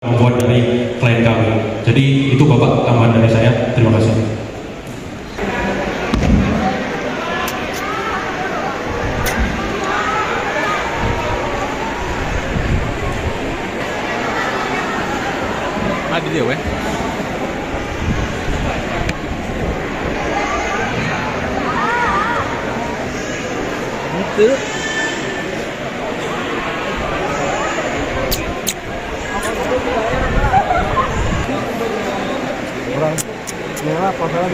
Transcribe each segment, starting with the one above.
membuat dari klien kami. Jadi itu Bapak tambahan dari saya. Terima kasih. Video ya. Itu orang merah pasaran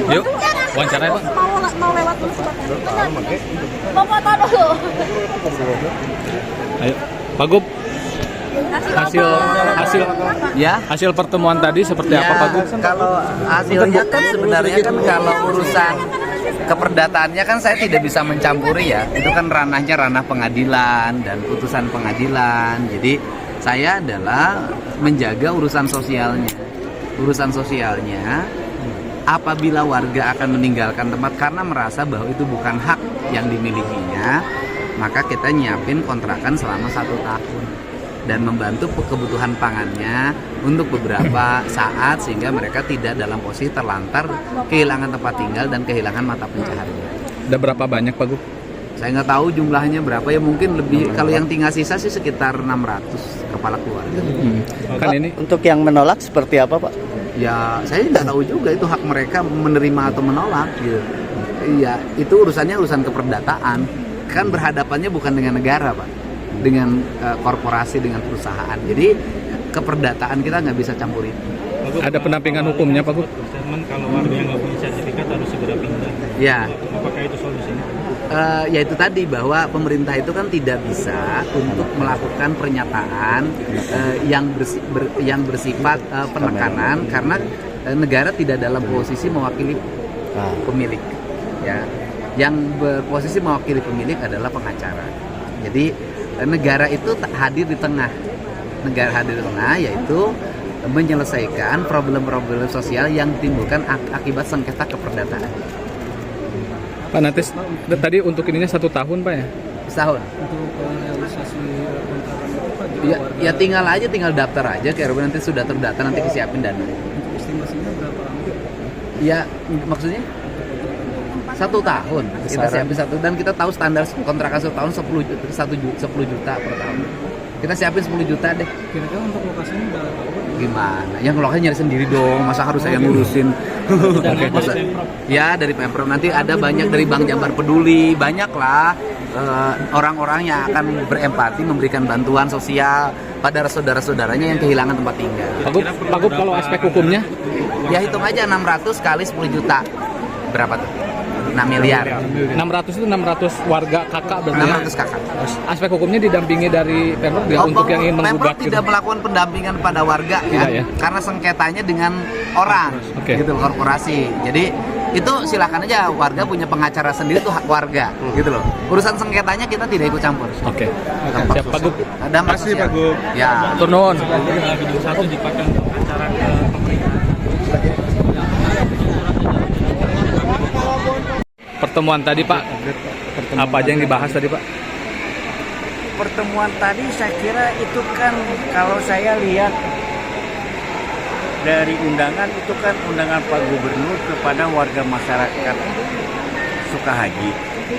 yuk, wawancara ya Pak. Mau lewat dulu sebentar. Mau foto dulu. Ayo, Pak Gub. Hasil pertemuan tadi seperti apa Pak Gub? Kalau hasilnya kan sebenarnya kan kalau urusan keperdataannya kan saya tidak bisa mencampuri ya. Itu kan ranah pengadilan dan putusan pengadilan. Jadi saya adalah menjaga urusan sosialnya. Urusan sosialnya apabila warga akan meninggalkan tempat karena merasa bahwa itu bukan hak yang dimilikinya, maka kita nyiapin kontrakan selama 1 tahun dan membantu kebutuhan pangannya untuk beberapa saat sehingga mereka tidak dalam posisi terlantar, kehilangan tempat tinggal dan kehilangan mata pencaharian. Ada berapa banyak Pak Gub? Saya nggak tahu jumlahnya berapa ya, mungkin lebih. Kalau yang tinggal sisa sih sekitar 600 kepala keluarga. Kan ini untuk yang menolak seperti apa Pak? Ya saya nggak tahu juga itu hak mereka menerima atau menolak gitu. Iya, itu urusan keperdataan. Kan berhadapannya bukan dengan negara Pak, dengan korporasi, dengan perusahaan. Jadi keperdataan kita nggak bisa campur itu. ada pendampingan hukumnya Pak Gub? Kalau warga yang nggak punya sertifikat harus segera pindah. Ya. Apakah itu solusinya? Ya itu tadi bahwa pemerintah itu kan tidak bisa untuk melakukan pernyataan yang bersifat penekanan karena negara tidak dalam posisi mewakili pemilik. Ya, yang berposisi mewakili pemilik adalah pengacara. Jadi negara itu hadir di tengah. Negara hadir di tengah yaitu menyelesaikan problem-problem sosial yang ditimbulkan akibat sengketa keperdataan. Pak nanti tadi untuk ininya 1 tahun Pak ya? Setahun. Untuk realisasi kontrakan itu Pak jika warga Ya tinggal daftar aja ke RW, nanti sudah terdata, nanti kesiapin dana. untuk estimasinya berapa lama? Ya maksudnya 1 tahun kita siapin 1, dan kita tahu standar kontrakan 1 tahun 10 juta per tahun. Kita siapin 10 juta deh. Kira-kira untuk lokasinya udah tahu Pak? Gimana? Yang lokasinya nyari sendiri dong. Masa harus saya ngurusin? Masa, ya dari Pemprov, nanti ada banyak dari Bank Jabar Peduli, banyak lah orang-orang yang akan berempati memberikan bantuan sosial pada saudara-saudaranya yang kehilangan tempat tinggal. Pak Gub kalau aspek hukumnya? Ya hitung aja 600 kali 10 juta. Berapa tuh? 6 miliar. 600 itu 600 warga kakak berarti ya? 600 kakak. Aspek hukumnya didampingi dari Pemprov nggak untuk yang ingin menggugat Pemprov tidak melakukan pendampingan pada warga ya, karena sengketanya dengan orang, gitu, korporasi. Jadi itu silakan aja, warga punya pengacara sendiri, itu hak warga, gitu loh. Urusan sengketanya kita tidak ikut campur. Oke. Siap Pak Gub. Terima kasih Pak Gub. Ya. Turun. Video 1 dipakai untuk acara ke pemerintah. Pertemuan tadi Pak, apa aja yang dibahas tadi Pak? Pertemuan tadi saya kira itu kan kalau saya lihat dari undangan itu kan undangan Pak Gubernur kepada warga masyarakat Sukahaji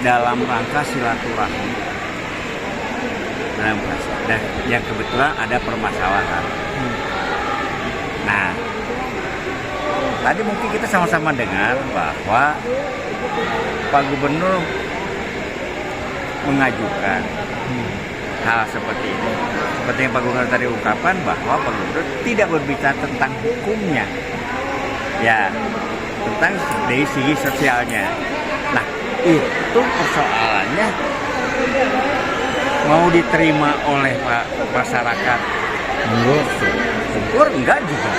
dalam rangka silaturahmi. Dan yang kebetulan ada permasalahan. Nah, tadi mungkin kita sama-sama dengar bahwa Pak Gubernur mengajukan hal seperti ini. Seperti yang Pak Gubernur tadi ungkapkan bahwa Pak Gubernur tidak berbicara tentang hukumnya, ya tentang dari segi sosialnya. Nah itu persoalannya mau diterima oleh masyarakat. Syukur enggak juga.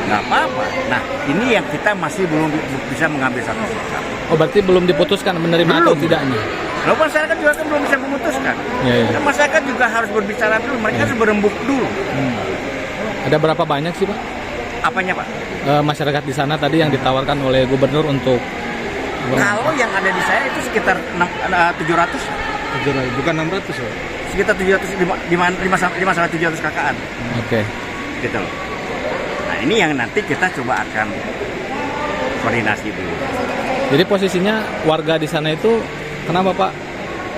Nggak apa-apa. Nah, ini yang kita masih belum bisa mengambil satu sikap. Oh, berarti belum diputuskan menerima atau tidaknya? Lalu masyarakat juga kan belum bisa memutuskan. Ya. Masyarakat juga harus berbicara dulu. Mereka harus berembuk dulu. Ada berapa banyak sih Pak Apanya Pak? masyarakat di sana tadi yang ditawarkan oleh gubernur untuk Kalau yang ada di saya itu sekitar 700, Bukan 600 ya? sekitar 700, 5 sampai 700 KK-an. Oke. Gitu loh. Nah ini yang nanti kita coba akan koordinasi dulu. Jadi posisinya warga di sana itu kenapa Pak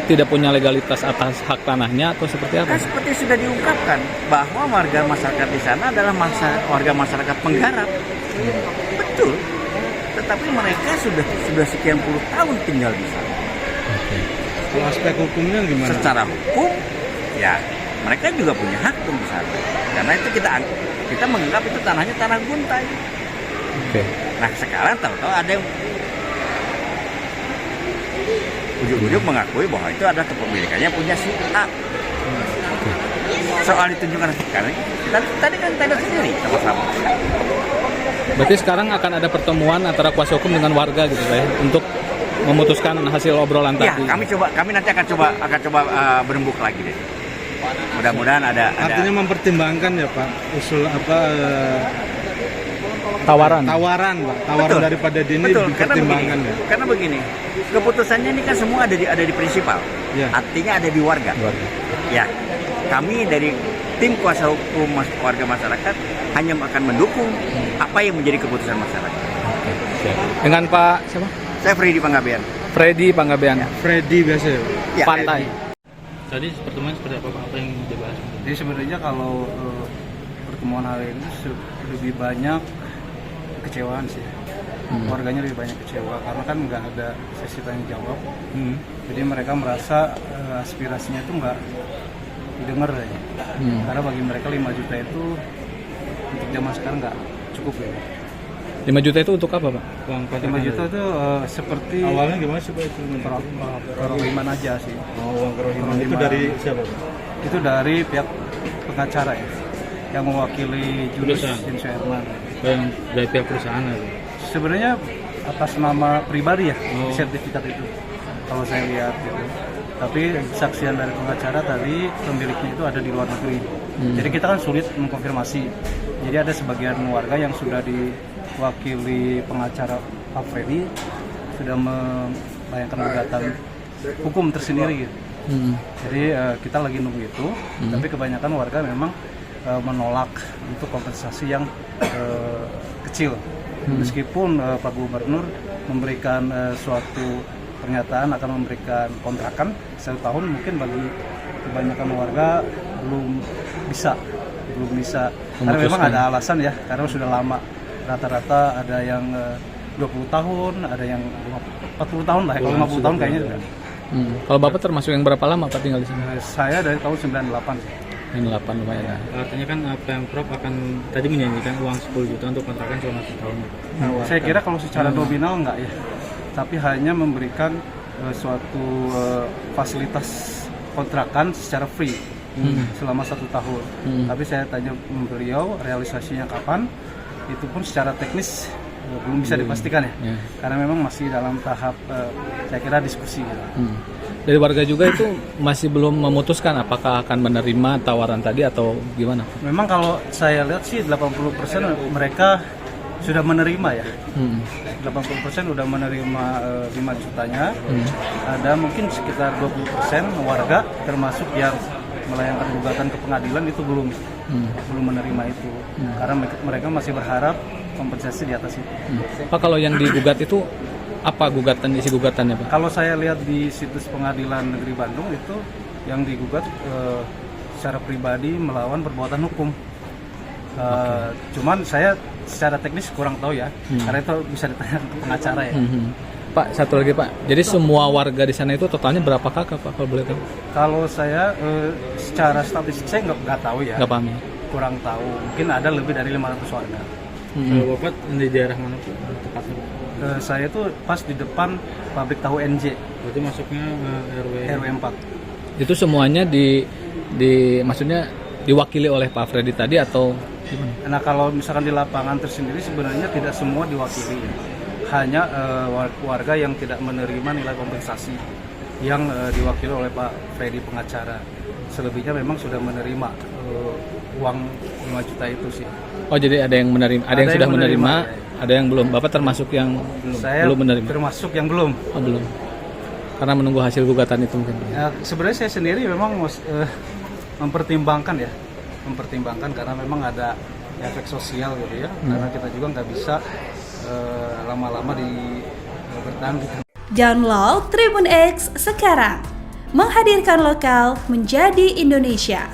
tidak punya legalitas atas hak tanahnya atau seperti apa? Kan seperti sudah diungkapkan bahwa warga masyarakat di sana adalah warga masyarakat penggarap. Betul. Tetapi mereka sudah sekian puluh tahun tinggal di sana. Kalau aspek hukumnya gimana? Secara hukum, ya mereka juga punya hak tuh di sana. Karena itu kita menganggap itu tanahnya tanah guntai. Oke. Nah sekarang tahu-tahu ada yang ujuk-ujuk mengakui bahwa itu adalah kepemilikannya punya si A. Soal ditunjukkan sekarang, tadi kan tanda sendiri sama-sama. Berarti sekarang akan ada pertemuan antara kuasa hukum dengan warga gitu Pak ya, untuk memutuskan hasil obrolan Ya, tadi. kami nanti akan coba berembuk lagi deh. Mudah-mudahan ada Artinya mempertimbangkan ya Pak usul Tawaran. tawaran Betul. daripada Dini Betul, dipertimbangkan ya. karena begini, keputusannya ini kan semua ada di prinsipal, Ya. artinya ada di warga. Ya, kami dari tim kuasa hukum warga masyarakat hanya akan mendukung apa yang menjadi keputusan masyarakat. Dengan Pak siapa? Saya Freddy Panggabean. Freddy Panggabean. Freddy biasa ya. Ya, Pantai. Tadi pertemuan seperti apa Pak? Apa yang dibahas? Jadi sebenarnya kalau pertemuan hari ini lebih banyak kekecewaan sih. Warganya lebih banyak kecewa karena kan nggak ada sesi tanya jawab. Jadi mereka merasa aspirasinya itu nggak didengar aja. Karena bagi mereka 5 juta itu untuk zaman sekarang nggak cukup ya. 5 juta itu untuk apa Pak? 5 juta itu seperti Awalnya gimana sih Pak itu? kerohiman aja sih. Uang kerohiman itu dari siapa Pak? Itu dari pihak pengacara ya, yang mewakili Julius Perusahaan. Insya Herman. Yang dari pihak perusahaan aja. Sebenarnya atas nama pribadi ya sertifikat itu, kalau saya lihat gitu. Tapi saksian dari pengacara tadi pemiliknya itu ada di luar negeri. Jadi kita kan sulit mengkonfirmasi. Jadi ada sebagian warga yang sudah diwakili pengacara Pak Freddy sudah melayangkan gugatan hukum tersendiri gitu. Jadi kita lagi nunggu itu, tapi kebanyakan warga memang menolak untuk kompensasi yang kecil. Meskipun Pak Gubernur memberikan suatu pernyataan akan memberikan kontrakan 1 tahun, mungkin bagi kebanyakan warga belum bisa karena memang ada alasan ya, karena sudah lama, rata-rata ada yang 20 tahun, ada yang 40 tahun lah ya. Kalau 50 tahun kayaknya juga. Kalau Bapak termasuk yang berapa lama Pak tinggal di sini? Saya dari tahun 98 sih. 98 lumayan ya. Artinya kan Pemprov akan tadi menjanjikan uang 10 juta untuk kontrakan selama 1 tahun. Saya kira kalau secara nominal enggak ya, tapi hanya memberikan suatu fasilitas kontrakan secara free selama 1 tahun. Tapi saya tanya beliau realisasinya kapan, itu pun secara teknis belum bisa dipastikan ya, karena memang masih dalam tahap saya kira diskusi gitu. Dari warga juga itu masih belum memutuskan apakah akan menerima tawaran tadi atau gimana? Memang kalau saya lihat sih 80% mereka sudah menerima ya. 80% sudah menerima 5 jutanya. Ada mungkin sekitar 20% warga termasuk yang melayangkan gugatan ke pengadilan itu belum menerima itu. Karena mereka masih berharap kompensasi di atas itu. Pak, kalau yang digugat itu apa isi gugatannya Pak? Kalau saya lihat di situs Pengadilan Negeri Bandung itu yang digugat secara pribadi melawan perbuatan hukum. Cuman saya secara teknis kurang tahu ya, karena itu bisa ditanya ke pengacara ya. Pak, satu lagi Pak, jadi semua warga di sana itu totalnya berapa kakak Pak kalau boleh tahu? Kalau saya secara statistik saya nggak tahu ya, Nggak paham ya? kurang tahu. Mungkin ada lebih dari 500 warga. Kalau Bapak di daerah mana Pak? Tepatnya? Saya tuh pas di depan pabrik tahu NJ, Berarti masuknya RW 4. Itu semuanya maksudnya diwakili oleh Pak Freddy tadi atau gimana? Nah kalau misalkan di lapangan tersendiri sebenarnya tidak semua diwakili, hanya warga yang tidak menerima nilai kompensasi yang diwakili oleh Pak Freddy pengacara. selebihnya memang sudah menerima uang 5 juta itu sih. Oh, jadi ada yang menerima, ada yang sudah menerima, ada yang belum. Bapak termasuk yang Saya belum menerima. termasuk yang belum. Oh, belum. Karena menunggu hasil gugatan itu mungkin. Ya, sebenarnya saya sendiri memang mempertimbangkan karena memang ada efek sosial gitu ya. Karena kita juga nggak bisa lama-lama di bertahan gitu. Download Tribun X sekarang, menghadirkan lokal menjadi Indonesia.